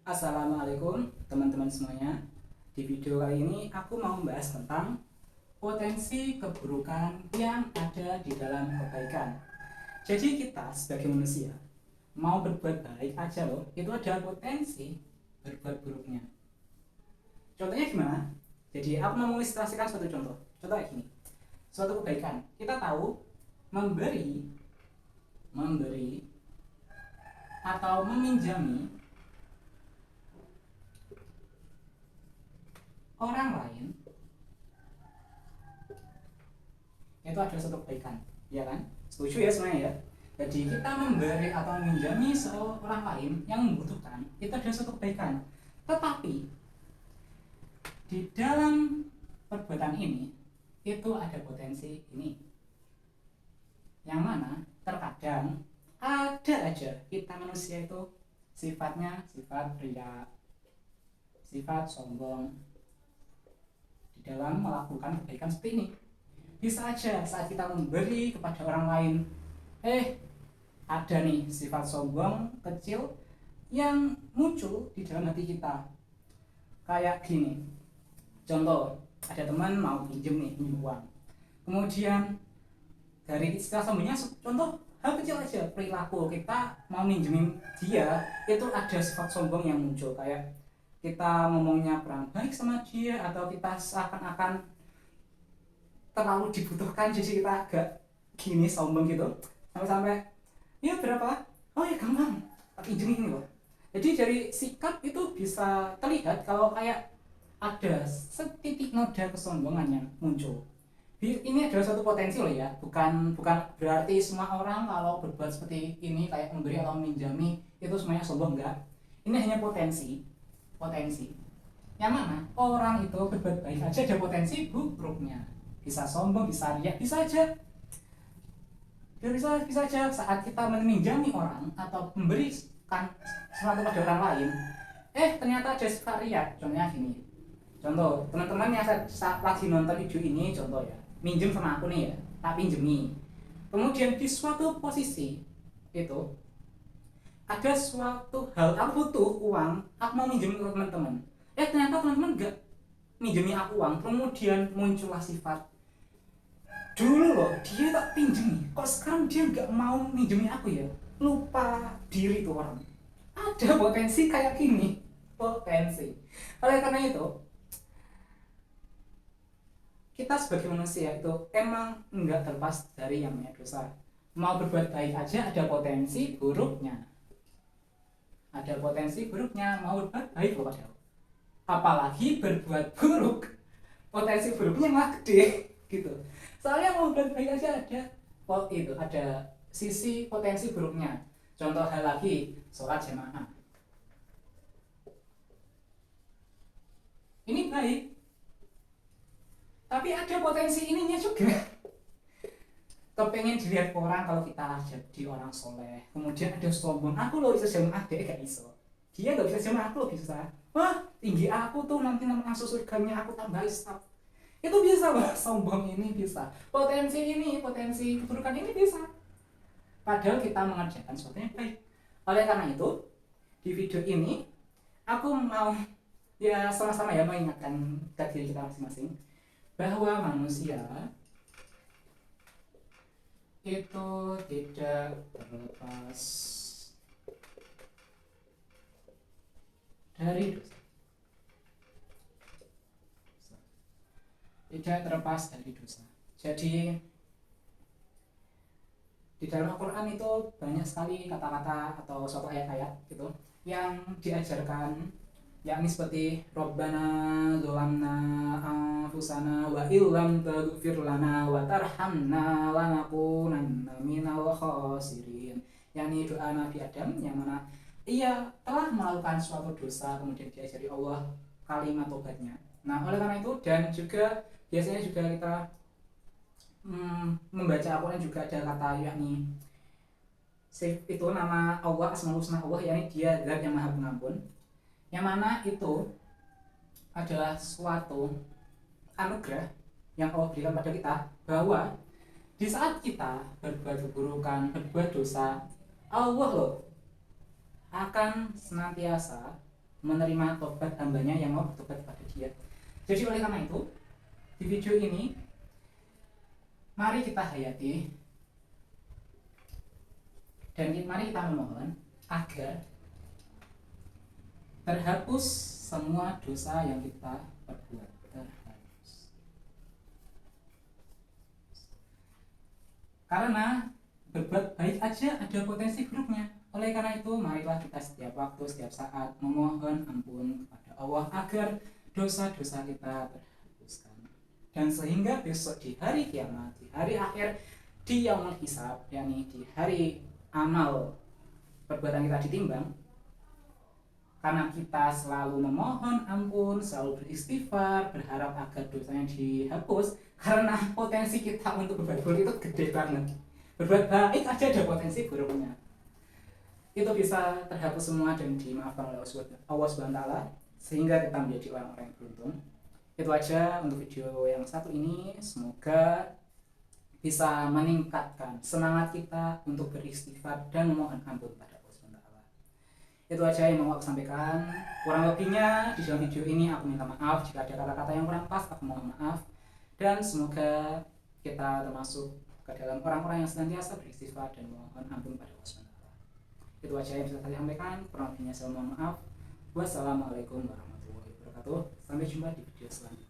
Assalamualaikum teman-teman semuanya. Di video kali ini aku mau membahas tentang potensi keburukan yang ada di dalam kebaikan. Jadi kita sebagai manusia mau berbuat baik aja loh, itu ada potensi berbuat buruknya. Contohnya gimana? Jadi aku mau mengilustrasikan suatu contoh. Contoh kayak gini. Suatu kebaikan. Kita tahu memberi atau meminjami orang lain itu adalah suatu kebaikan, ya kan? Setuju ya semuanya ya? Jadi kita memberi atau meminjami seorang lain yang membutuhkan itu adalah suatu kebaikan. Tetapi di dalam perbuatan ini itu ada potensi ini, yang mana terkadang ada aja kita manusia itu sifatnya sifat ria, sifat sombong di dalam melakukan kebaikan seperti ini. Bisa aja saat kita memberi kepada orang lain, ada nih sifat sombong kecil yang muncul di dalam hati kita. Kayak gini, contoh, ada teman mau pinjem uang, kemudian dari istilah sombongnya, contoh hal kecil aja, perilaku kita mau minjemin dia, itu ada sifat sombong yang muncul. Kayak kita ngomongnya kurang baik sama dia, atau kita seakan-akan terlalu dibutuhkan, jadi kita agak gini sombong gitu, sampai-sampai ya berapa, oh ya gampang pinjemin ini loh. Jadi dari sikap itu bisa terlihat kalau kayak ada setitik noda kesombongan yang muncul. Ini adalah suatu potensi loh ya, bukan berarti semua orang kalau berbuat seperti ini, kayak memberi atau meminjami, itu semuanya sombong, enggak. Ini hanya potensi yang mana orang itu berbuat baik aja ada potensi buruknya. Bisa sombong, bisa riak, bisa aja saat kita meminjami orang atau memberikan sesuatu pada orang lain, ternyata ada sifat riak. Contohnya gini, contoh teman-teman yang saat lagi nonton video ini, contoh ya, minjem sama aku nih ya, tak pinjemi, kemudian di suatu posisi itu ada suatu hal, aku butuh uang, aku mau minjem ke teman-teman, ternyata teman-teman gak minjemi aku uang, kemudian muncullah sifat, dulu loh dia tak pinjemi, kok sekarang dia gak mau minjemi aku ya, lupa diri tuh orang. Ada potensi kayak gini, potensi. Oleh karena itu kita sebagai manusia itu emang nggak terlepas dari yang namanya dosa. Mau berbuat baik aja ada potensi buruknya. Mau berbuat baik loh padahal. Apalagi berbuat buruk, potensi buruknya malah gede gitu. Soalnya mau berbuat baik aja ada sisi potensi buruknya. Contoh hal lagi, sholat jamaah. Ini baik, tapi ada potensi ininya juga. Kepengen dilihat orang kalau kita jadi orang soleh, kemudian ada sombong, aku loh bisa jamaah, dia gak iso, dia gak bisa jamaah, aku loh bisa. Wah, tinggi aku tuh, nanti masuk surganya aku tambah staf. Itu bisa loh, sombong ini bisa, potensi keburukan ini bisa, padahal kita mengerjakan sesuatu yang baik. Oleh karena itu di video ini aku mau ya sama-sama ya mengingatkan ke diri kita masing-masing bahwa manusia itu tidak terlepas dari dosa. Jadi di dalam Al-Quran itu banyak sekali kata-kata atau suatu ayat-ayat gitu yang diajarkan, yakni seperti Rabbana dzolamna anfusana wa illam taghfir lana wa tarhamna lanakunanna minal khasirin, yakni doa Nabi Adam yang mana ia telah melakukan suatu dosa kemudian diajari Allah kalimat tobatnya. Nah oleh karena itu, dan juga biasanya juga kita membaca Al-Quran juga ada kata yakni itu nama Allah, Asmaul Husna Allah, yakni dia Zat yang Maha Pengampun, yang mana itu adalah suatu anugerah yang Allah berikan pada kita, bahwa di saat kita berbuat keburukan, berbuat dosa, Allah loh akan senantiasa menerima tobat hambanya yang mau bertobat kepada Dia. Jadi oleh karena itu, di video ini mari kita hayati dan mari kita memohon agar terhapus semua dosa yang kita perbuat. Karena berbuat baik aja ada potensi buruknya. Oleh karena itu, marilah kita setiap waktu, setiap saat memohon ampun kepada Allah agar dosa-dosa kita terhapuskan. Dan sehingga besok di hari kiamat, di hari akhir, di yaumul hisab, yakni di hari amal perbuatan kita ditimbang, karena kita selalu memohon ampun, selalu beristighfar, berharap agar dosanya dihapus, karena potensi kita untuk berbuat buruk itu gede banget. Berbuat baik aja ada potensi buruknya. Itu bisa terhapus semua dan dimaafkan oleh Allah SWT, sehingga kita menjadi orang-orang yang beruntung. Itu aja untuk video yang satu ini. Semoga bisa meningkatkan semangat kita untuk beristighfar dan memohon ampun pada Allah SWT. Itu aja yang mau aku sampaikan. Kurang lebihnya di dalam video ini aku minta maaf jika ada kata-kata yang kurang pas, aku mohon maaf. Dan semoga kita termasuk ke dalam orang-orang yang senantiasa beristighfar dan memohon ampun pada Allah SWT. Itu aja yang bisa saya sampaikan. Kurang lebihnya saya mohon maaf. Wassalamualaikum warahmatullahi wabarakatuh. Sampai jumpa di video selanjutnya.